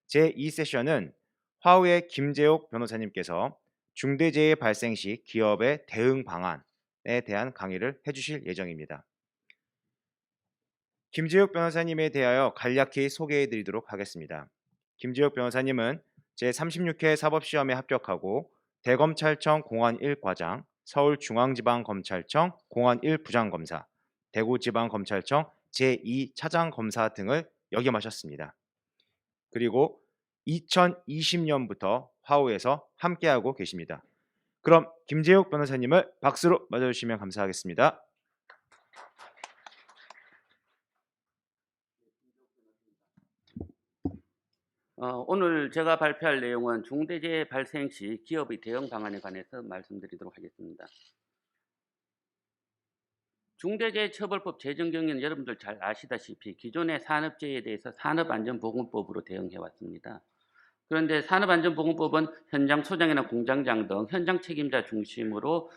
제2세션은 화우의 김재옥 변호사님께서 중대재해 발생 시 기업의 대응 방안에 대한 강의를 해주실 예정입니다. 김재욱 변호사님에 대하여 간략히 소개해 드리도록 하겠습니다. 김재욱 변호사님은 제36회 사법시험에 합격하고 대검찰청 공안 1과장, 서울중앙지방검찰청 공안 1부장검사, 대구지방검찰청 제2차장검사 등을 역임하셨습니다. 그리고 2020년부터 화우에서 함께하고 계십니다. 그럼 김재욱 변호사님을 박수로 맞아주시면 감사하겠습니다. 오늘 제가 발표할 내용은 중대재해 발생 시 기업의 대응 방안에 관해서 말씀드리도록 하겠습니다. 중대재해처벌법 제정 경위는 여러분들 잘 아시다시피 기존의 산업재해에 대해서 산업안전보건법으로 대응해 왔습니다. 그런데 산업안전보건법은 현장 소장이나 공장장 등 현장 책임자 중심으로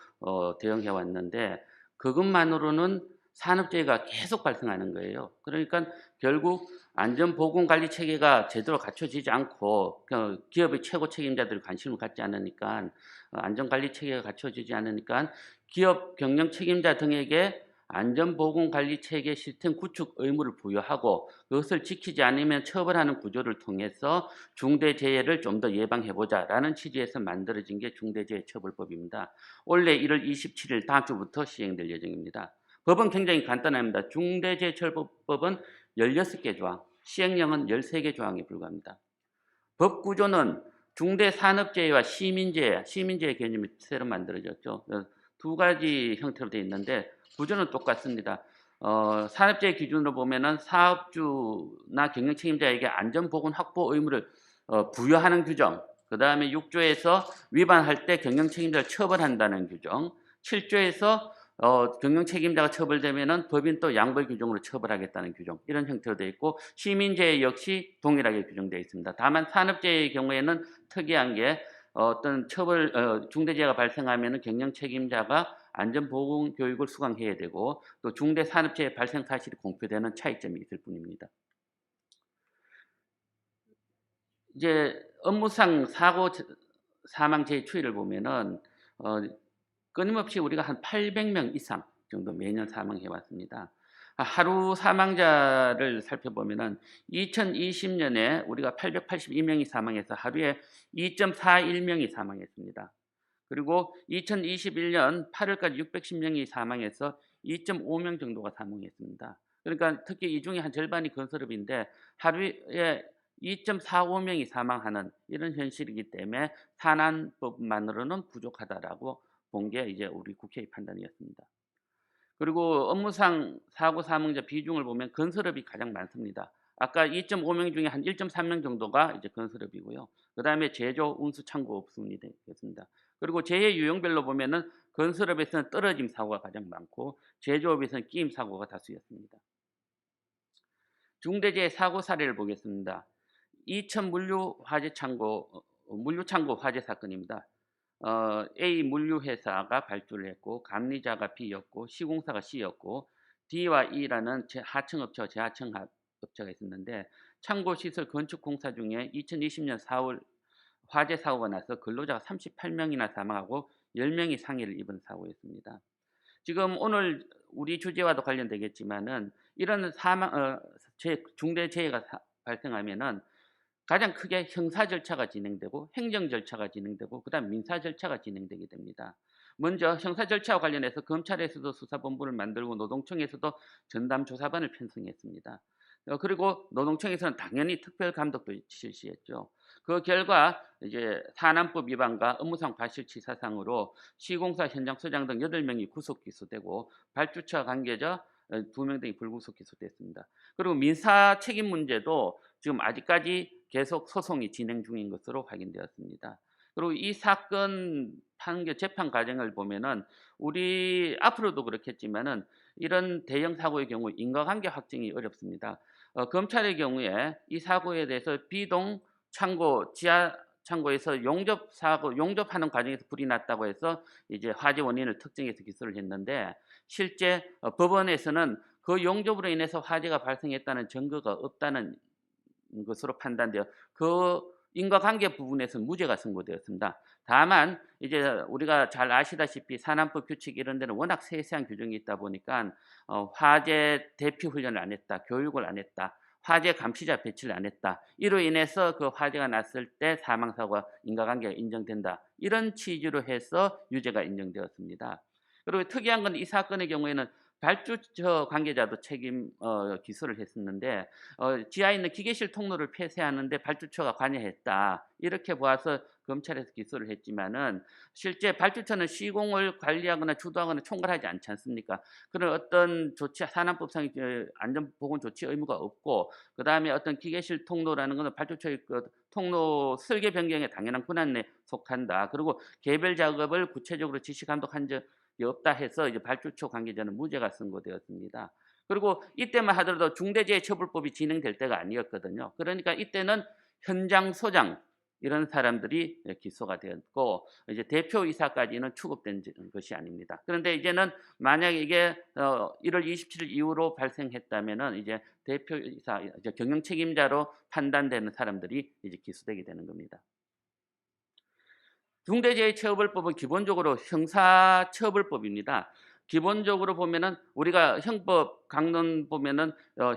대응해 왔는데 그것만으로는 산업재해가 계속 발생하는 거예요. 그러니까 결국 안전보건관리 체계가 제대로 갖춰지지 않고 기업의 최고 책임자들이 관심을 갖지 않으니까 안전관리 체계가 갖춰지지 않으니까 기업 경영 책임자 등에게 안전보건관리 체계 시스템 구축 의무를 부여하고 그것을 지키지 않으면 처벌하는 구조를 통해서 중대재해를 좀 더 예방해보자라는 취지에서 만들어진 게 중대재해처벌법입니다. 올해 1월 27일 다음 주부터 시행될 예정입니다. 법은 굉장히 간단합니다. 중대재해처벌법은 16개 조항, 시행령은 13개 조항에 불과합니다. 법 구조는 중대산업재해와 시민재해 개념이 새로 만들어졌죠. 두 가지 형태로 되어 있는데 구조는 똑같습니다. 산업재해 기준으로 보면은 사업주나 경영 책임자에게 안전보건 확보 의무를 부여하는 규정, 그 다음에 6조에서 위반할 때 경영 책임자를 처벌한다는 규정, 7조에서 경영 책임자가 처벌되면은 법인 또 양벌 규정으로 처벌하겠다는 규정, 이런 형태로 되어 있고 시민재해 역시 동일하게 규정되어 있습니다. 다만 산업재해의 경우에는 특이한 게 어떤 중대재해가 발생하면은 경영 책임자가 안전보건 교육을 수강해야 되고 또 중대산업재해 발생 사실이 공표되는 차이점이 있을 뿐입니다. 이제 업무상 사고 사망 재해 추이를 보면은 끊임없이 우리가 한 800명 이상 정도 매년 사망해 왔습니다. 하루 사망자를 살펴보면은 2020년에 우리가 882명이 사망해서 하루에 2.41명이 사망했습니다. 그리고 2021년 8월까지 610명이 사망해서 2.5명 정도가 사망했습니다. 그러니까 특히 이 중에 한 절반이 건설업인데 하루에 2.45명이 사망하는 이런 현실이기 때문에 산안법만으로는 부족하다라고 본 게 이제 우리 국회의 판단이었습니다. 그리고 업무상 사고 사망자 비중을 보면 건설업이 가장 많습니다. 아까 2.5명 중에 한 1.3명 정도가 이제 건설업이고요. 그 다음에 제조, 운수, 창고업 순이 되겠습니다. 그리고 재해 유형별로 보면은 건설업에서는 떨어짐 사고가 가장 많고 제조업에서는 끼임 사고가 다수였습니다. 중대재해 사고 사례를 보겠습니다. 이천 물류 창고 화재 사건입니다. A 물류회사가 발주를 했고 감리자가 B였고 시공사가 C였고 D와 E라는 하청업체와 재하청업체가 있었는데 창고시설 건축공사 중에 2020년 4월 화재 사고가 나서 근로자가 38명이나 사망하고 10명이 상해를 입은 사고였습니다. 지금 오늘 우리 주제와도 관련되겠지만은 이런 중대재해가 발생하면은 가장 크게 형사 절차가 진행되고 행정 절차가 진행되고 그다음 민사 절차가 진행되게 됩니다. 먼저 형사 절차와 관련해서 검찰에서도 수사본부를 만들고 노동청에서도 전담조사반을 편성했습니다. 그리고 노동청에서는 당연히 특별감독도 실시했죠. 그 결과 이제 산안법 위반과 업무상 과실치사상으로 시공사 현장 소장 등 8명이 구속 기소되고 발주처 관계자 2명 등이 불구속 기소됐습니다. 그리고 민사 책임 문제도 지금 아직까지 계속 소송이 진행 중인 것으로 확인되었습니다. 그리고 이 사건 판결 재판 과정을 보면은 우리 앞으로도 그렇겠지만은 이런 대형 사고의 경우 인과관계 확정이 어렵습니다. 검찰의 경우에 이 사고에 대해서 B동 창고 지하 창고에서 용접하는 과정에서 불이 났다고 해서 이제 화재 원인을 특정해서 기소를 했는데 실제 법원에서는 그 용접으로 인해서 화재가 발생했다는 증거가 없다는 것으로 판단되어 그 인과관계 부분에서 무죄가 선고되었습니다. 다만 이제 우리가 잘 아시다시피 산안법 규칙 이런 데는 워낙 세세한 규정이 있다 보니까 화재 대피 훈련을 안 했다, 교육을 안 했다, 화재 감시자 배치를 안 했다. 이로 인해서 그 화재가 났을 때 사망 사고와 인과관계가 인정된다. 이런 취지로 해서 유죄가 인정되었습니다. 그리고 특이한 건 이 사건의 경우에는 발주처 관계자도 책임 기소를 했었는데 지하에 있는 기계실 통로를 폐쇄하는데 발주처가 관여했다. 이렇게 보아서 검찰에서 기소를 했지만은 실제 발주처는 시공을 관리하거나 주도하거나 총괄하지 않지 않습니까? 그런 어떤 조치 산안법상 안전보건 조치 의무가 없고 그다음에 어떤 기계실 통로라는 것은 발주처의 그 통로 설계 변경에 당연한 권한에 속한다. 그리고 개별 작업을 구체적으로 지시 감독한 적이 없다 해서 이제 발주처 관계자는 무죄가 선고되었습니다. 그리고 이때만 하더라도 중대재해처벌법이 진행될 때가 아니었거든요. 그러니까 이때는 현장 소장 이런 사람들이 기소가 되었고 이제 대표이사까지는 추급된 것이 아닙니다. 그런데 이제는 만약에 이게 1월 27일 이후로 발생했다면은 이제 대표이사 이제 경영 책임자로 판단되는 사람들이 이제 기소되게 되는 겁니다. 중대재해처벌법은 기본적으로 형사처벌법입니다. 기본적으로 보면은 우리가 형법 강론 보면은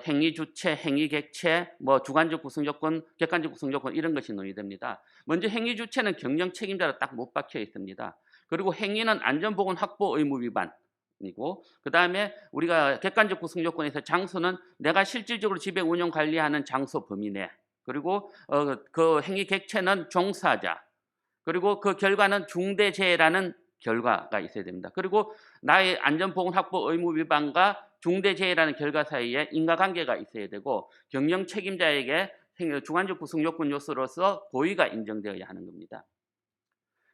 행위 주체, 행위 객체, 뭐 주관적 구성 조건, 객관적 구성 조건 이런 것이 논의됩니다. 먼저 행위 주체는 경영 책임자로 딱 못 박혀 있습니다. 그리고 행위는 안전보건 확보 의무 위반이고 그다음에 우리가 객관적 구성 조건에서 장소는 내가 실질적으로 지배 운영 관리하는 장소 범위 내. 그리고 그 행위 객체는 종사자. 그리고 그 결과는 중대재해라는 결과가 있어야 됩니다. 그리고 나의 안전보건 확보 의무 위반과 중대재해라는 결과 사이에 인과관계가 있어야 되고 경영 책임자에게 주관적 구성 요건 요소로서 고의가 인정되어야 하는 겁니다.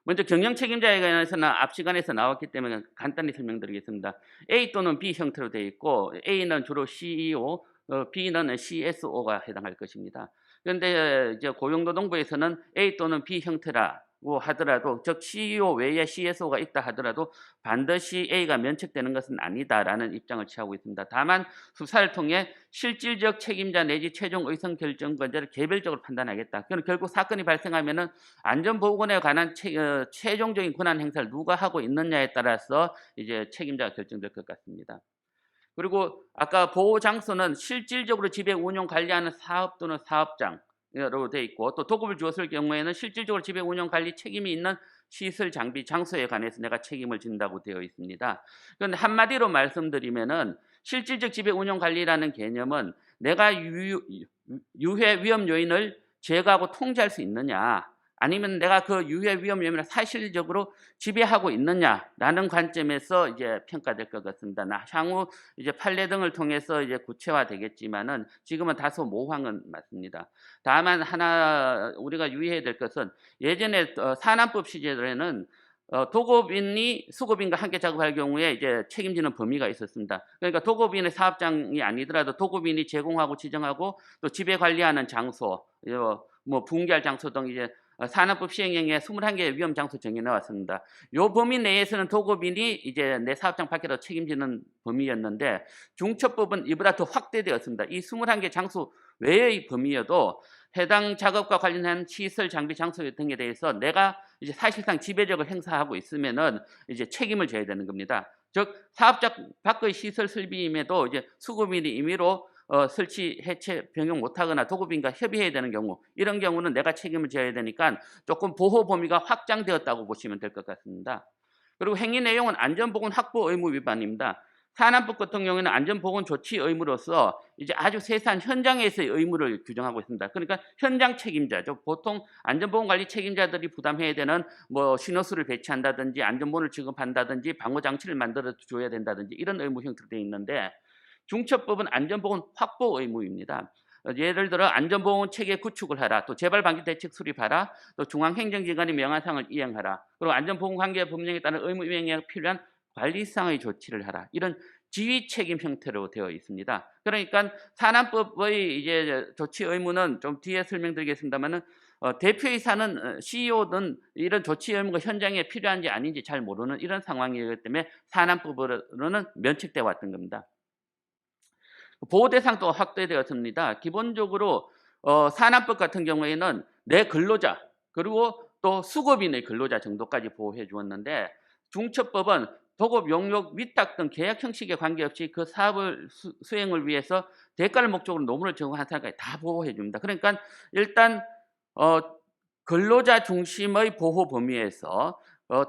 먼저 경영 책임자에 관해서는 앞 시간에서 나왔기 때문에 간단히 설명드리겠습니다. A 또는 B 형태로 되어 있고 A는 주로 CEO, B는 CSO가 해당할 것입니다. 그런데 이제 고용노동부에서는 A 또는 B 형태라고 하더라도 즉 CEO 외에 CSO가 있다 하더라도 반드시 A가 면책되는 것은 아니다라는 입장을 취하고 있습니다. 다만 수사를 통해 실질적 책임자 내지 최종 의사결정권자를 개별적으로 판단하겠다. 그건 결국 사건이 발생하면은 안전보건에 관한 최종적인 권한 행사를 누가 하고 있느냐에 따라서 이제 책임자가 결정될 것 같습니다. 그리고 아까 보호 장소는 실질적으로 지배 운영 관리하는 사업 또는 사업장으로 되어 있고 또 도급을 주었을 경우에는 실질적으로 지배 운영 관리 책임이 있는 시설 장비 장소에 관해서 내가 책임을 진다고 되어 있습니다. 그런데 한마디로 말씀드리면은 실질적 지배 운영 관리라는 개념은 내가 유해 위험 요인을 제거하고 통제할 수 있느냐 아니면 내가 그 유해 위험 요인을 사실적으로 지배하고 있느냐라는 관점에서 이제 평가될 것 같습니다. 향후 이제 판례 등을 통해서 이제 구체화되겠지만은 지금은 다소 모호한 맞습니다. 다만 하나 우리가 유의해야 될 것은 예전에 산안법 시절에는 도급인이 수급인과 함께 작업할 경우에 이제 책임지는 범위가 있었습니다. 그러니까 도급인의 사업장이 아니더라도 도급인이 제공하고 지정하고 또 지배 관리하는 장소, 뭐 분기할 장소 등 이제 산업법 시행령에 21개의 위험 장소 정해 나왔습니다. 이 범위 내에서는 도급인이 이제 내 사업장 밖에서 책임지는 범위였는데 중처법은 이보다 더 확대되었습니다. 이 21개 장소 외의 범위여도 해당 작업과 관련한 시설, 장비, 장소 등에 대해서 내가 이제 사실상 지배력을 행사하고 있으면은 이제 책임을 져야 되는 겁니다. 즉 사업장 밖의 시설 설비임에도 이제 수급인이 임의로 설치, 해체, 변경 못하거나 도급인과 협의해야 되는 경우 이런 경우는 내가 책임을 져야 되니까 조금 보호 범위가 확장되었다고 보시면 될 것 같습니다. 그리고 행위 내용은 안전보건 확보 의무 위반입니다. 산안법 같은 경우에는 안전보건 조치 의무로서 이제 아주 세세한 현장에서의 의무를 규정하고 있습니다. 그러니까 현장 책임자죠. 보통 안전보건관리 책임자들이 부담해야 되는 뭐 신호수를 배치한다든지 안전문을 지급한다든지 방호 장치를 만들어 줘야 된다든지 이런 의무 형태로 되어 있는데 중처법은 안전보건 확보 의무입니다. 예를 들어 안전보건 체계 구축을 하라, 또 재발방지 대책 수립하라, 또 중앙행정기관의 명한사항을 이행하라, 그리고 안전보건 관계 법령에 따른 의무 이행에 필요한 관리상의 조치를 하라. 이런 지휘 책임 형태로 되어 있습니다. 그러니까 산안법의 이제 조치 의무는 좀 뒤에 설명드리겠습니다만은 대표이사는 CEO든 이런 조치 의무가 현장에 필요한지 아닌지 잘 모르는 이런 상황이기 때문에 산안법으로는 면책되어 왔던 겁니다. 보호 대상도 확대되었습니다. 기본적으로 산안법 같은 경우에는 내 근로자 그리고 또 수급인의 근로자 정도까지 보호해 주었는데 중처법은 도급, 용역, 위탁 등 계약 형식에 관계없이 그 사업을 수행을 위해서 대가를 목적으로 노무를 제공한 사람까지 다 보호해 줍니다. 그러니까 일단 근로자 중심의 보호 범위에서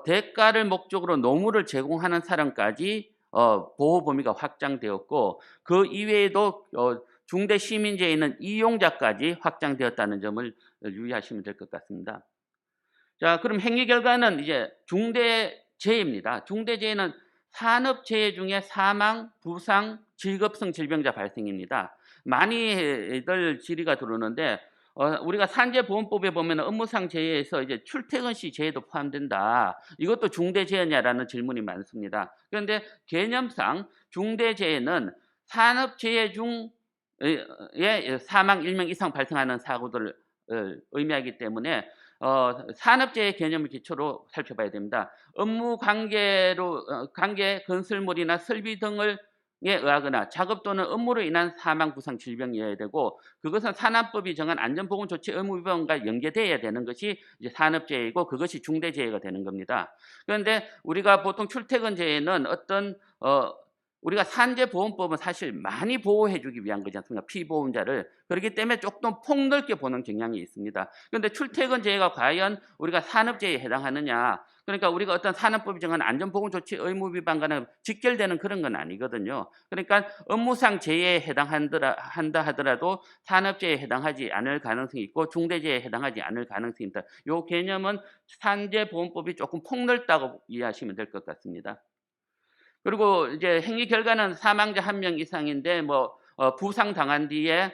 대가를 목적으로 노무를 제공하는 사람까지 보호 범위가 확장되었고 그 이외에도 중대 시민제에 있는 이용자까지 확장되었다는 점을 유의하시면 될 것 같습니다. 자, 그럼 행위 결과는 이제 중대재해입니다. 중대재해는 산업재해 중에 사망, 부상, 직업성 질병자 발생입니다. 많이들 질의가 들어오는데 우리가 산재보험법에 보면 업무상 재해에서 이제 출퇴근 시 재해도 포함된다. 이것도 중대재해냐라는 질문이 많습니다. 그런데 개념상 중대재해는 산업재해 중에 사망 1명 이상 발생하는 사고들을 의미하기 때문에 산업재해 개념을 기초로 살펴봐야 됩니다. 업무 관계 건설물이나 설비 등을 에 의하거나 작업 또는 업무로 인한 사망, 부상, 질병이어야 되고 그것은 산안법이 정한 안전보건조치 의무 위반과 연계되어야 되는 것이 이제 산업재해이고 그것이 중대재해가 되는 겁니다. 그런데 우리가 보통 출퇴근재해는 어떤 우리가 산재보험법은 사실 많이 보호해주기 위한 거지 않습니까? 피보험자를. 그렇기 때문에 조금 폭넓게 보는 경향이 있습니다. 그런데 출퇴근재해가 과연 우리가 산업재해에 해당하느냐? 그러니까 우리가 어떤 산업법이 정한 안전보건조치 의무 위반과는 직결되는 그런 건 아니거든요. 그러니까 업무상 재해에 해당한다 하더라도 산업재해에 해당하지 않을 가능성이 있고 중대재해에 해당하지 않을 가능성이 있다. 이 개념은 산재보험법이 조금 폭넓다고 이해하시면 될 것 같습니다. 그리고 이제 행위 결과는 사망자 1명 이상인데 부상 당한 뒤에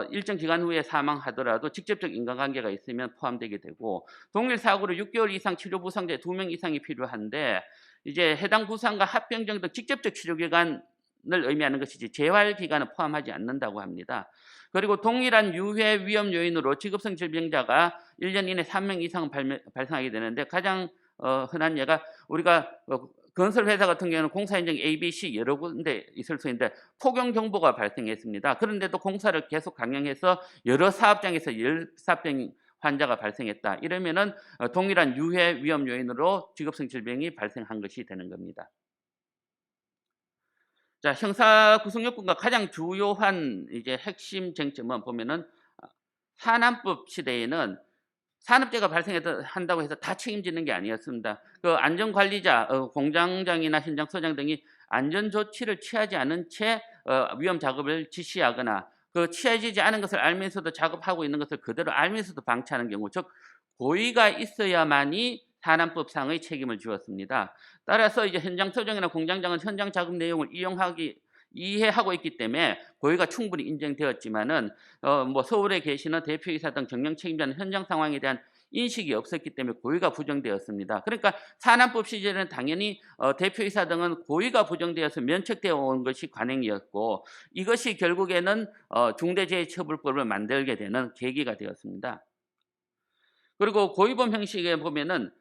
일정 기간 후에 사망하더라도 직접적 인과관계가 있으면 포함되게 되고 동일 사고로 6개월 이상 치료 부상자 2명 이상이 필요한데 이제 해당 부상과 합병증 등 직접적 치료 기간을 의미하는 것이지 재활 기간은 포함하지 않는다고 합니다. 그리고 동일한 유해 위험 요인으로 직업성 질병자가 1년 이내 3명 이상 발생하게 되는데 가장 흔한 예가 우리가 건설회사 같은 경우는 공사 현장 A, B, C 여러 군데 있을 수 있는데 폭염 경보가 발생했습니다. 그런데도 공사를 계속 강행해서 여러 사업장에서 열사병 환자가 발생했다. 이러면은 동일한 유해 위험 요인으로 직업성 질병이 발생한 것이 되는 겁니다. 자, 형사 구속요건과 가장 주요한 이제 핵심 쟁점은 보면은 산안법 시대에는 산업재해가 발생한다고 해서 다 책임지는 게 아니었습니다. 그 안전관리자, 공장장이나 현장 소장 등이 안전조치를 취하지 않은 채 위험 작업을 지시하거나 그 취해지지 않은 것을 알면서도 작업하고 있는 것을 그대로 알면서도 방치하는 경우, 즉 고의가 있어야만이 산안법상의 책임을 지었습니다. 따라서 이제 현장 소장이나 공장장은 현장 작업 내용을 이해하고 있기 때문에 고의가 충분히 인정되었지만은 서울에 계시는 대표이사 등 경영 책임자는 현장 상황에 대한 인식이 없었기 때문에 고의가 부정되었습니다. 그러니까 산안법 시절에는 당연히 대표이사 등은 고의가 부정되어서 면책되어 온 것이 관행이었고 이것이 결국에는 중대재해처벌법을 만들게 되는 계기가 되었습니다. 그리고 고의범 형식에 보면은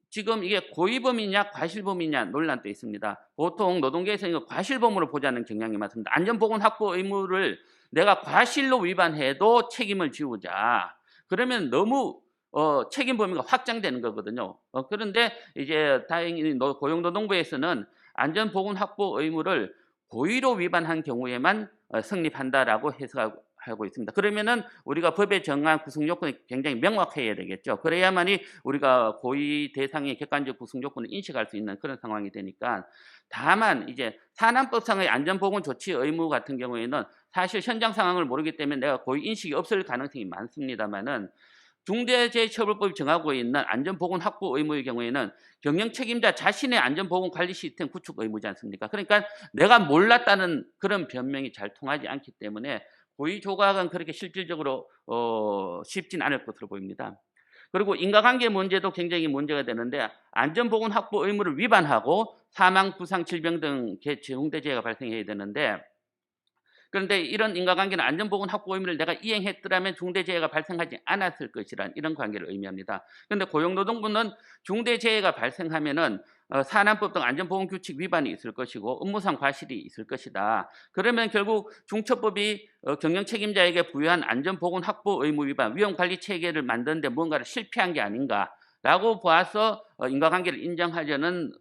지금 이게 고의범이냐 과실범이냐 논란도 있습니다. 보통 노동계에서 이거 과실범으로 보자는 경향이 많습니다. 안전보건 확보 의무를 내가 과실로 위반해도 책임을 지우자. 그러면 너무 책임 범위가 확장되는 거거든요. 그런데 이제 다행히 고용노동부에서는 안전보건 확보 의무를 고의로 위반한 경우에만 성립한다라고 해석하고 있습니다. 그러면은 우리가 법에 정한 구성 요건이 굉장히 명확해야 되겠죠. 그래야만이 우리가 고의 대상의 객관적 구성 요건을 인식할 수 있는 그런 상황이 되니까 다만 이제 산안법상의 안전보건 조치 의무 같은 경우에는 사실 현장 상황을 모르기 때문에 내가 고의 인식이 없을 가능성이 많습니다만은 중대재해처벌법이 정하고 있는 안전보건 확보 의무의 경우에는 경영 책임자 자신의 안전보건 관리 시스템 구축 의무지 않습니까? 그러니까 내가 몰랐다는 그런 변명이 잘 통하지 않기 때문에 고의 조각은 그렇게 실질적으로 쉽진 않을 것으로 보입니다. 그리고 인과관계 문제도 굉장히 문제가 되는데 안전보건 확보 의무를 위반하고 사망, 부상, 질병 등 중대재해가 발생해야 되는데 그런데 이런 인과관계는 안전보건 확보 의무를 내가 이행했더라면 중대재해가 발생하지 않았을 것이란 이런 관계를 의미합니다. 그런데 고용노동부는 중대재해가 발생하면은 산안법 등 안전보건규칙 위반이 있을 것이고 업무상 과실이 있을 것이다. 그러면 결국 중처법이 경영 책임자에게 부여한 안전보건 확보 의무 위반, 위험관리 체계를 만드는데 뭔가를 실패한 게 아닌가라고 봐서 인과관계를 인정하려는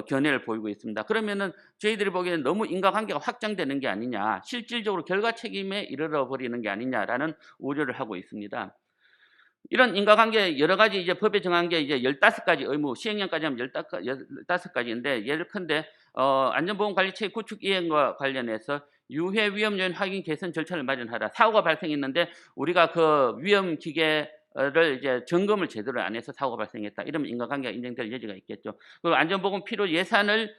견해를 보이고 있습니다. 그러면은 저희들이 보기에는 너무 인과관계가 확장되는 게 아니냐, 실질적으로 결과 책임에 이르러 버리는 게 아니냐라는 우려를 하고 있습니다. 이런 인과관계 여러 가지 이제 법에 정한 게 이제 15가지 의무, 시행령까지 하면 15가지인데 예컨대 안전보건관리체계 구축 이행과 관련해서 유해 위험 요인 확인 개선 절차를 마련하라. 사고가 발생했는데 우리가 그 위험 기계를 이제 점검을 제대로 안 해서 사고가 발생했다. 이러면 인과관계가 인정될 여지가 있겠죠. 그리고 안전보건 필요 예산을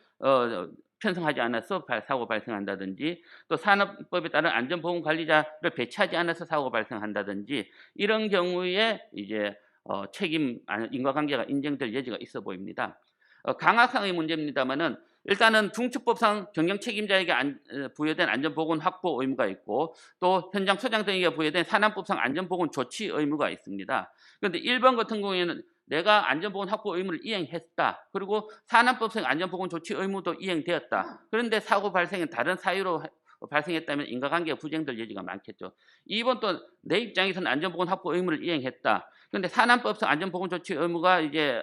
편성하지 않아서 사고 발생한다든지, 또 산업법에 따른 안전보건 관리자를 배치하지 않아서 사고가 발생한다든지, 이런 경우에 이제 책임 인과관계가 인정될 여지가 있어 보입니다. 강화상의 문제입니다만은 일단은 중처법상 경영 책임자에게 부여된 안전보건 확보 의무가 있고, 또 현장 소장 등에게 부여된 산안법상 안전보건 조치 의무가 있습니다. 그런데 1번 같은 경우에는 내가 안전보건 확보 의무를 이행했다. 그리고 산안법상 안전보건 조치 의무도 이행되었다. 그런데 사고 발생은 다른 사유로 발생했다면 인과관계가 부정될 여지가 많겠죠. 2번 또 내 입장에서는 안전보건 확보 의무를 이행했다. 그런데 산안법상 안전보건 조치 의무가 이제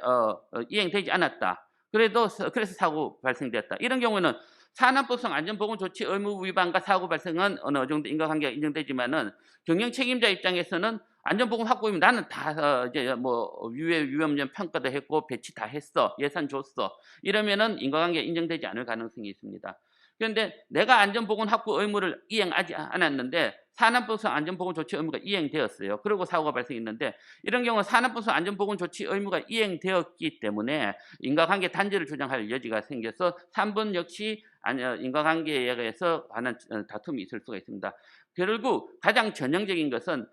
이행되지 않았다. 그래서 사고 발생되었다. 이런 경우에는 산안법상 안전보건 조치 의무 위반과 사고 발생은 어느 정도 인과관계가 인정되지만은 경영 책임자 입장에서는 안전보건 확보 의무 나는 다 이제 뭐 유해 위험점 평가도 했고 배치 다 했어, 예산 줬어, 이러면은 인과관계가 인정되지 않을 가능성이 있습니다. 그런데 내가 안전보건 확보 의무를 이행하지 않았는데 산안법상 안전보건 조치 의무가 이행되었어요. 그리고 사고가 발생했는데 이런 경우 산안법상 안전보건 조치 의무가 이행되었기 때문에 인과관계 단절을 주장할 여지가 생겨서 3번 역시 인과관계에 의해서 관한 다툼이 있을 수가 있습니다. 결국 가장 전형적인 것은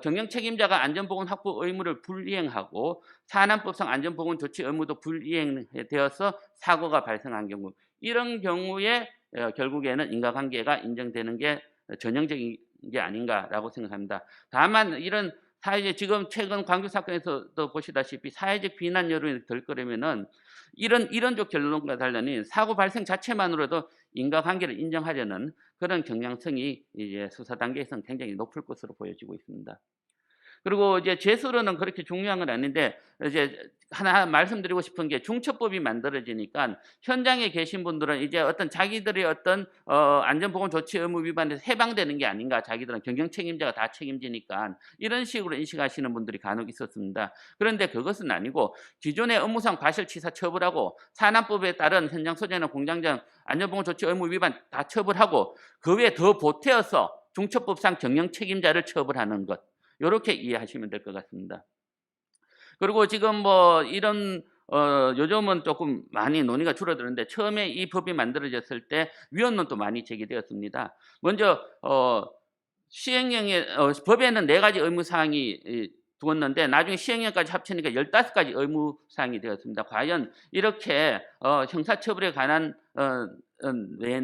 경영 책임자가 안전보건 확보 의무를 불이행하고 산안법상 안전보건 조치 의무도 불이행되어서 사고가 발생한 경우, 이런 경우에 결국에는 인과관계가 인정되는 게 전형적인 게 아닌가라고 생각합니다. 다만 이런 지금 최근 광주 사건에서도 보시다시피 사회적 비난 여론이 들 거라면은 이런적 결론과 달리 사고 발생 자체만으로도 인과관계를 인정하려는 그런 경향성이 이제 수사 단계에서는 굉장히 높을 것으로 보여지고 있습니다. 그리고 이제 제수로는 그렇게 중요한 건 아닌데 이제 하나 말씀드리고 싶은 게 중처법이 만들어지니까 현장에 계신 분들은 이제 어떤 자기들의 어떤 안전보건 조치 의무 위반에서 해방되는 게 아닌가, 자기들은 경영 책임자가 다 책임지니까 이런 식으로 인식하시는 분들이 간혹 있었습니다. 그런데 그것은 아니고 기존의 업무상 과실치사 처벌하고 산안법에 따른 현장 소재나 공장장 안전보건 조치 의무 위반 다 처벌하고 그 외에 더 보태어서 중처법상 경영 책임자를 처벌하는 것, 요렇게 이해하시면 될 것 같습니다. 그리고 지금 뭐 이런 요즘은 조금 많이 논의가 줄어드는데 처음에 이 법이 만들어졌을 때 위헌론도 많이 제기되었습니다. 먼저 시행령에 법에는 4가지 의무 사항이 두었는데 나중에 시행령까지 합치니까 15가지 의무 사항이 되었습니다. 과연 이렇게 형사처벌에 관한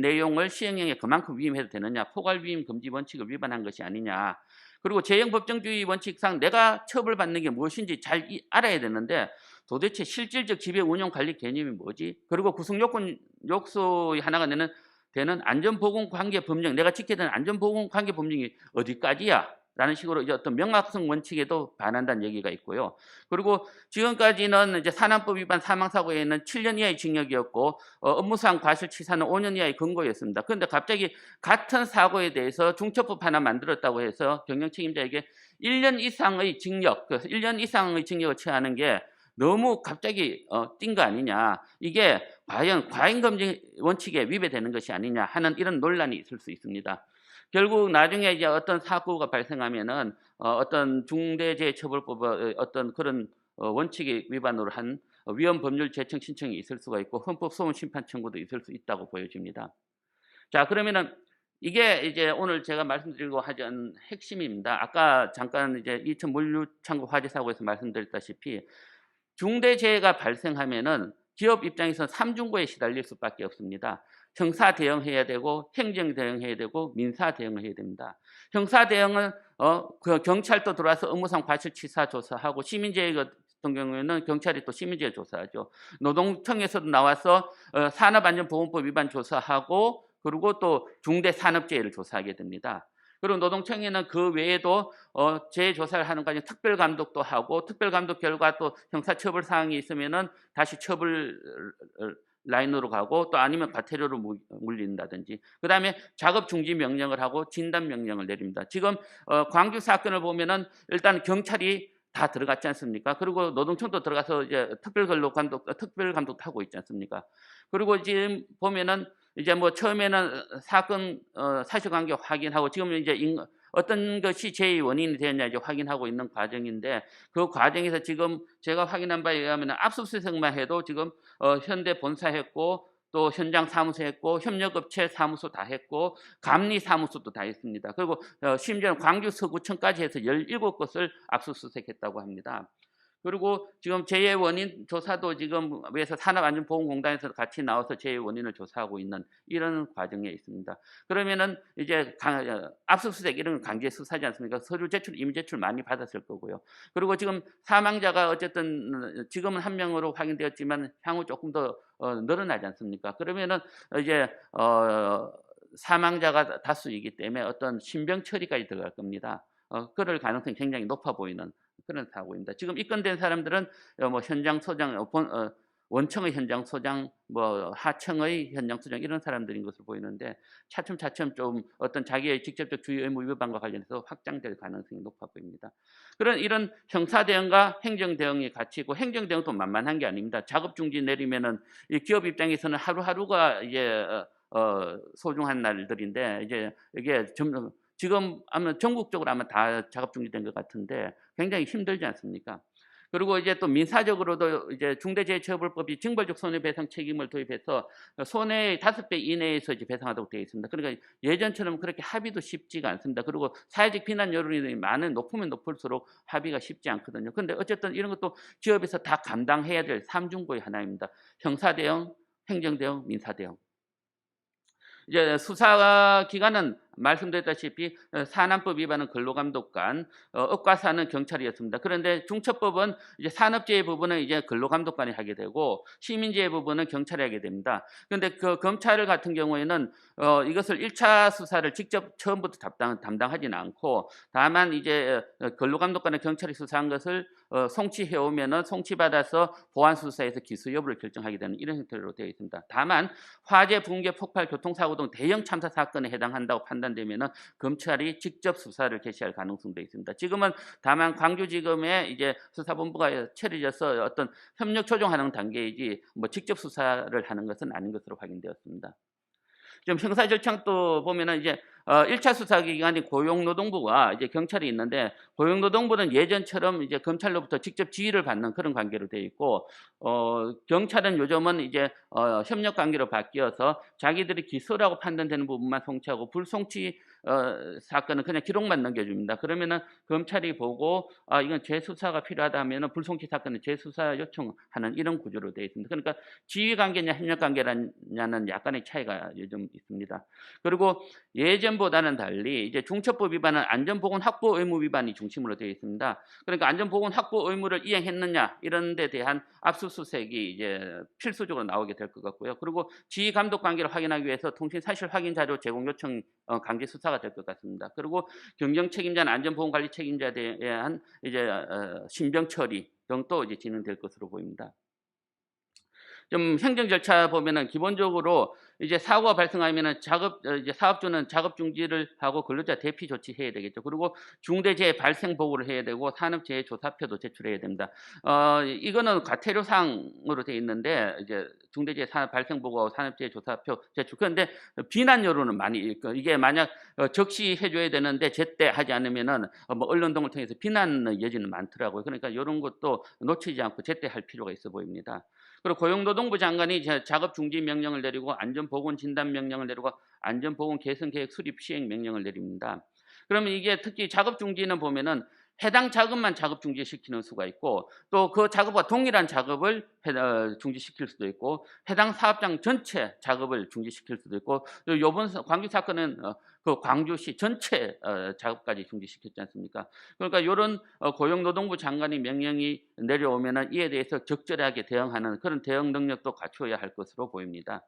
내용을 시행령에 그만큼 위임해도 되느냐, 포괄위임 금지 원칙을 위반한 것이 아니냐. 그리고 재형법정주의 원칙상 내가 처벌받는 게 무엇인지 잘 알아야 되는데 도대체 실질적 지배 운영 관리 개념이 뭐지? 그리고 구성요건 요소의 하나가 되는 안전보건관계 법령, 내가 지켜야 되는 안전보건관계 법령이 어디까지야? 라는 식으로 이제 어떤 명확성 원칙에도 반한다는 얘기가 있고요. 그리고 지금까지는 이제 산안법 위반 사망사고에는 7년 이하의 징역이었고 업무상 과실치사는 5년 이하의 금고였습니다. 그런데 갑자기 같은 사고에 대해서 중처법 하나 만들었다고 해서 경영 책임자에게 1년 이상의 징역, 1년 이상의 징역을 처하는 게 너무 갑자기 띈 거 아니냐. 이게 과연 과잉금지 원칙에 위배되는 것이 아니냐 하는 이런 논란이 있을 수 있습니다. 결국 나중에 이제 어떤 사고가 발생하면은 어떤 중대재해처벌법의 어떤 그런 원칙의 위반으로 한 위헌 법률 제청 신청이 있을 수가 있고 헌법 소원 심판 청구도 있을 수 있다고 보여집니다. 자, 그러면은 이게 이제 오늘 제가 말씀드리고 하던 핵심입니다. 아까 잠깐 이제 이천 물류창고 화재 사고에서 말씀드렸다시피 중대재해가 발생하면은 기업 입장에서 3중고에 시달릴 수밖에 없습니다. 형사 대응해야 되고 행정 대응해야 되고 민사 대응을 해야 됩니다. 형사 대응은 그 경찰도 들어와서 업무상 과실치사 조사하고 시민재해 같은 경우에는 경찰이 또 시민지회 조사하죠. 노동청에서도 나와서 산업안전보건법 위반 조사하고 그리고 또 중대산업재해를 조사하게 됩니다. 그리고 노동청에는 그 외에도 재해 조사를 하는 과정에 특별 감독도 하고 특별 감독 결과 또 형사 처벌 사항이 있으면은 다시 처벌 라인으로 가고 또 아니면 과태료로 물린다든지 그다음에 작업 중지 명령을 하고 진단 명령을 내립니다. 지금 광주 사건을 보면은 일단 경찰이 다 들어갔지 않습니까? 그리고 노동청도 들어가서 이제 특별 감독 하고 있지 않습니까? 그리고 지금 보면은 이제 뭐 처음에는 사건 사실관계 확인하고 지금 이제 어떤 것이 재해 원인이 되었냐 이제 확인하고 있는 과정인데 그 과정에서 지금 제가 확인한 바에 의하면 압수수색만 해도 지금 현대 본사했고 또 현장 사무소 했고 협력업체 사무소 다 했고 감리 사무소도 다 했습니다. 그리고 심지어는 광주 서구청까지 해서 17곳을 압수수색했다고 합니다. 그리고 지금 재해 원인 조사도 지금 위에서 산업안전보건공단에서 같이 나와서 재해 원인을 조사하고 있는 이런 과정에 있습니다. 그러면은 이제 압수수색 이런 강제 수사지 않습니까? 서류 제출, 이미 제출 많이 받았을 거고요. 그리고 지금 사망자가 어쨌든 지금은 한 명으로 확인되었지만 향후 조금 더 늘어나지 않습니까? 그러면은 이제 사망자가 다수이기 때문에 어떤 신병 처리까지 들어갈 겁니다. 그럴 가능성이 굉장히 높아 보이는 그런 사고입니다. 지금 입건된 사람들은 뭐 현장 소장, 원청의 현장 소장, 뭐 하청의 현장 소장 이런 사람들인 것으로 보이는데 차츰차츰 좀 어떤 자기의 직접적 주의 의무 위반과 관련해서 확장될 가능성이 높아 보입니다. 이런 형사 대응과 행정 대응이 같이 있고 행정 대응도 만만한 게 아닙니다. 작업 중지 내리면은 이 기업 입장에서는 하루하루가 이제 소중한 날들인데 이제 이게 지금 아마 전국적으로 아마 다 작업 중지된 것 같은데 굉장히 힘들지 않습니까? 그리고 이제 또 민사적으로도 이제 중대재해처벌법이 징벌적 손해배상 책임을 도입해서 손해의 5배 이내에서 이제 배상하도록 되어 있습니다. 그러니까 예전처럼 그렇게 합의도 쉽지가 않습니다. 그리고 사회적 비난 여론이 높으면 높을수록 합의가 쉽지 않거든요. 그런데 어쨌든 이런 것도 기업에서 다 감당해야 될 삼중고의 하나입니다. 형사 대응, 행정 대응, 민사 대응. 이제 수사 기관은 말씀드렸다시피 산안법 위반은 근로감독관, 업과사는 경찰이었습니다. 그런데 중처법은 이제 산업재해 부분은 이제 근로감독관이 하게 되고 시민재해 부분은 경찰이 하게 됩니다. 그런데 그 검찰 같은 경우에는 이것을 1차 수사를 직접 처음부터 담당하지는 않고 다만 이제 근로감독관의 경찰이 수사한 것을 송치해 오면은 송치받아서 보안 수사에서 기소 여부를 결정하게 되는 이런 형태로 되어 있습니다. 다만 화재, 붕괴, 폭발, 교통사고 등 대형 참사 사건에 해당한다고 판단되면은 검찰이 직접 수사를 개시할 가능성도 있습니다. 지금은 다만 광주지검에 이제 수사본부가 차려져서 어떤 협력 조정하는 단계이지 뭐 직접 수사를 하는 것은 아닌 것으로 확인되었습니다. 지금 형사 절차도 보면은 이제 1차 수사 기관이 고용노동부와 이제 경찰이 있는데 고용노동부는 예전처럼 이제 검찰로부터 직접 지휘를 받는 그런 관계로 되어 있고 경찰은 요즘은 이제 협력 관계로 바뀌어서 자기들이 기소라고 판단되는 부분만 송치하고 불송치 사건은 그냥 기록만 넘겨줍니다. 그러면은 검찰이 보고 이건 재수사가 필요하다면은 불송치 사건은 재수사 요청하는 이런 구조로 되어 있습니다. 그러니까 지휘 관계냐 협력 관계냐는 약간의 차이가 요즘 있습니다. 그리고 예전보다는 달리 이제 중처법 위반은 안전보건 확보 의무 위반이 중심으로 되어 있습니다. 그러니까 안전보건 확보 의무를 이행했느냐 이런 데 대한 압수수색이 이제 필수적으로 나오게 될 것 같고요. 그리고 지휘 감독 관계를 확인하기 위해서 통신 사실 확인 자료 제공 요청 강제 수사가 될 것 같습니다. 그리고 경영 책임자나 안전보건 관리 책임자에 대한 이제 신병 처리 등도 이제 진행될 것으로 보입니다. 좀 행정 절차 보면은 기본적으로 이제 사고가 발생하면은 이제 사업주는 작업 중지를 하고 근로자 대피 조치해야 되겠죠. 그리고 중대재해 발생 보고를 해야 되고 산업재해 조사표도 제출해야 됩니다. 이거는 과태료 사항으로 돼 있는데 이제 중대재해 발생 보고 산업재해 조사표 제출. 그런데 비난 여론은 많이 이게 만약 적시해 줘야 되는데 제때 하지 않으면은 뭐 언론 등을 통해서 비난 여지는 많더라고요. 그러니까 이런 것도 놓치지 않고 제때 할 필요가 있어 보입니다. 그리고 고용노동부 장관이 작업 중지 명령을 내리고 안전보건 진단 명령을 내리고 안전보건 개선 계획 수립 시행 명령을 내립니다. 그러면 이게 특히 작업 중지는 보면은 해당 작업만 작업 중지시키는 수가 있고 또 그 작업과 동일한 작업을 중지시킬 수도 있고 해당 사업장 전체 작업을 중지시킬 수도 있고 또 요번 광주 사건은 그 광주시 전체 작업까지 중지시켰지 않습니까? 그러니까 요런 고용노동부 장관이 명령이 내려오면은 이에 대해서 적절하게 대응하는 그런 대응 능력도 갖추어야 할 것으로 보입니다.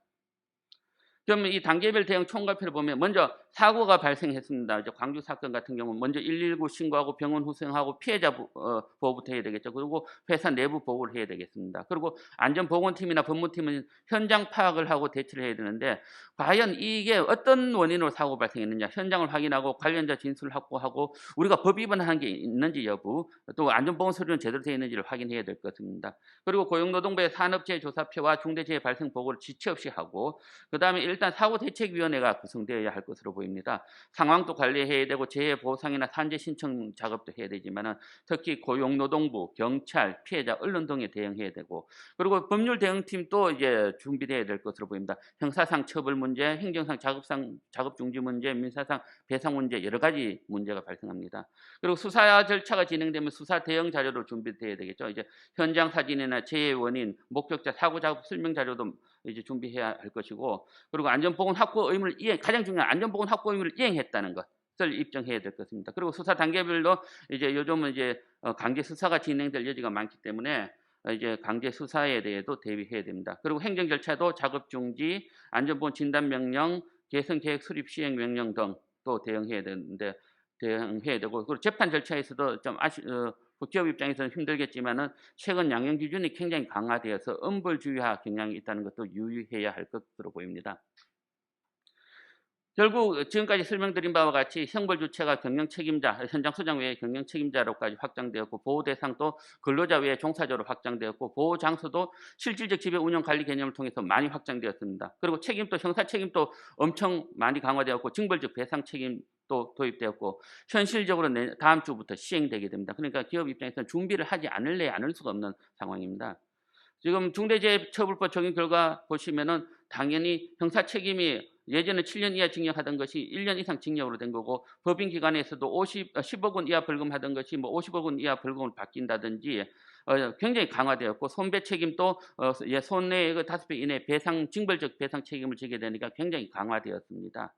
그러면 이 단계별 대응 총괄표를 보면 먼저 사고가 발생했습니다. 이제 광주 사건 같은 경우는 먼저 119 신고하고 병원 후송하고 피해자 보호부터 해야 되겠죠. 그리고 회사 내부 보고를 해야 되겠습니다. 그리고 안전보건팀이나 법무팀은 현장 파악을 하고 대처를 해야 되는데 과연 이게 어떤 원인으로 사고 발생했느냐 현장을 확인하고 관련자 진술을 확보하고 우리가 법 위반한 게 있는지 여부 또 안전보건 서류는 제대로 되어 있는지를 확인해야 될 것입니다. 그리고 고용노동부의 산업재해 조사표와 중대재해 발생 보고를 지체 없이 하고 그다음에 일단 사고대책위원회가 구성되어야 할 것으로 보입니다. 상황도 관리해야 되고 재해 보상이나 산재 신청 작업도 해야 되지만은 특히 고용노동부, 경찰, 피해자, 언론 등에 대응해야 되고 그리고 법률 대응팀도 이제 준비돼야 될 것으로 보입니다. 형사상 처벌 문제, 행정상 작업 중지 문제, 민사상 배상 문제 여러 가지 문제가 발생합니다. 그리고 수사 절차가 진행되면 수사 대응 자료로 준비돼야 되겠죠. 이제 현장 사진이나 재해 원인, 목격자 사고 작업 설명 자료도 이제 준비해야 할 것이고 그리고 안전보건 확보 의무를 가장 중요한 안전보건 확보 의무를 이행했다는 것을 입증해야 될 것입니다. 그리고 수사 단계별로 이제 요즘은 이제 강제 수사가 진행될 여지가 많기 때문에 이제 강제 수사에 대해도 대비해야 됩니다. 그리고 행정 절차도 작업 중지, 안전보건 진단 명령, 개선 계획 수립 시행 명령 등 또 대응해야 되는데 대응해야 되고 그리고 재판 절차에서도 좀 기업 입장에서는 힘들겠지만은 최근 양형 기준이 굉장히 강화되어서 엄벌주의화 경향이 있다는 것도 유의해야 할 것으로 보입니다. 결국 지금까지 설명드린 바와 같이 형벌 주체가 경영 책임자, 현장 소장 외에 경영 책임자로까지 확장되었고 보호 대상도 근로자 외에 종사자로 확장되었고 보호 장소도 실질적 지배 운영 관리 개념을 통해서 많이 확장되었습니다. 그리고 책임도 형사 책임도 엄청 많이 강화되었고 징벌적 배상 책임도 도입되었고 현실적으로 다음 주부터 시행되게 됩니다. 그러니까 기업 입장에서는 준비를 하지 않을 수가 없는 상황입니다. 지금 중대재해처벌법 적용 결과 보시면은 당연히 형사 책임이 예전에 7년 이하 징역하던 것이 1년 이상 징역으로 된 거고 법인 기관에서도 10억 원 이하 벌금하던 것이 뭐 50억 원 이하 벌금을 바뀐다든지 굉장히 강화되었고 손배 책임도 손해액의 5배 이내 배상 징벌적 배상 책임을 지게 되니까 굉장히 강화되었습니다.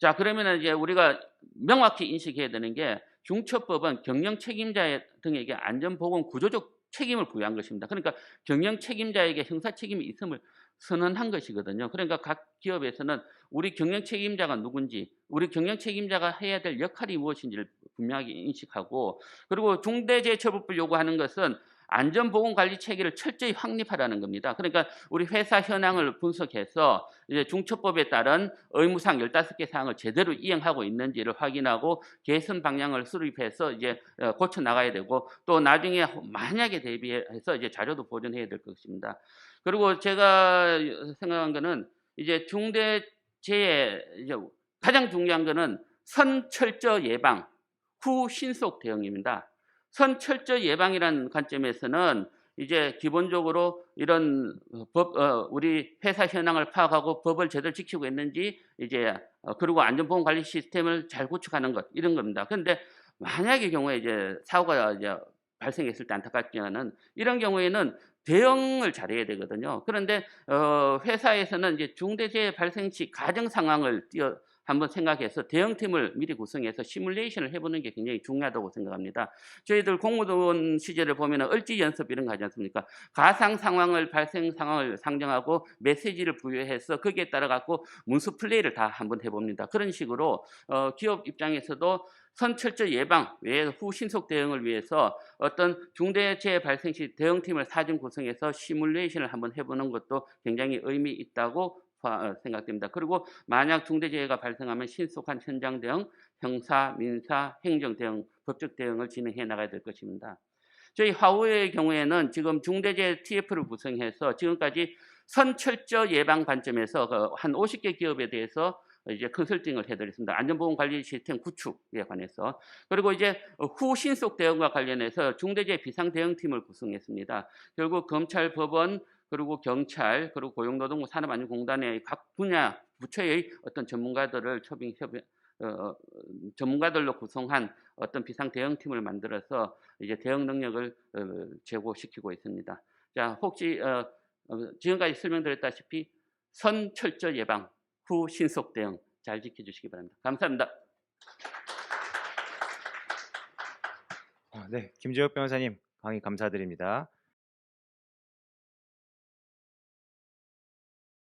자 그러면은 이제 우리가 명확히 인식해야 되는 게 중처법은 경영 책임자 등에게 안전보건 구조적 책임을 부여한 것입니다. 그러니까 경영 책임자에게 형사 책임이 있음을 선언한 것이거든요. 그러니까 각 기업에서는 우리 경영 책임자가 누군지, 우리 경영 책임자가 해야 될 역할이 무엇인지를 분명하게 인식하고 그리고 중대재해처벌법 요구하는 것은 안전보건관리 체계를 철저히 확립하라는 겁니다. 그러니까 우리 회사 현황을 분석해서 이제 중처법에 따른 의무사항 15개 사항을 제대로 이행하고 있는지를 확인하고 개선 방향을 수립해서 이제 고쳐 나가야 되고 또 나중에 만약에 대비해서 이제 자료도 보존해야 될 것입니다. 그리고 제가 생각한 거는 이제 중대재해 이제 가장 중요한 거는 선철저 예방, 후 신속 대응입니다. 선철저 예방이라는 관점에서는 이제 기본적으로 이런 우리 회사 현황을 파악하고 법을 제대로 지키고 있는지 이제 그리고 안전보건 관리 시스템을 잘 구축하는 것 이런 겁니다. 그런데 만약의 경우에 이제 사고가 이제 발생했을 때 안타깝지만은 이런 경우에는 대응을 잘해야 되거든요. 그런데 회사에서는 이제 중대재해 발생 시 가정 상황을 한번 생각해서 대응팀을 미리 구성해서 시뮬레이션을 해보는 게 굉장히 중요하다고 생각합니다. 저희들 공무원 시절을 보면 을지 연습 이런 거 하지 않습니까? 가상 상황을 발생 상황을 상정하고 메시지를 부여해서 거기에 따라 갖고 문서 플레이를 다 한번 해봅니다. 그런 식으로 기업 입장에서도 선철저 예방 외에 후 신속 대응을 위해서 어떤 중대재해 발생 시 대응팀을 사전 구성해서 시뮬레이션을 한번 해보는 것도 굉장히 의미 있다고 생각됩니다. 그리고 만약 중대재해가 발생하면 신속한 현장 대응, 형사, 민사, 행정 대응, 법적 대응을 진행해 나가야 될 것입니다. 저희 화우의 경우에는 지금 중대재해 TF를 구성해서 지금까지 선철저 예방 관점에서 한 50개 기업에 대해서 이제 컨설팅을 해드렸습니다. 안전보건 관리 시스템 구축에 관해서. 그리고 이제 후 신속 대응과 관련해서 중대재해 비상대응팀을 구성했습니다. 결국 검찰, 법원, 그리고 경찰, 그리고 고용노동부 산업안전공단의 각 분야 부처의 어떤 전문가들을 전문가들로 구성한 어떤 비상 대응팀을 만들어서 이제 대응 능력을 제고시키고 있습니다. 자, 혹시 지금까지 설명드렸다시피 선철저 예방, 후 신속 대응 잘 지켜주시기 바랍니다. 감사합니다. 네, 김재욱 변호사님 강의 감사드립니다.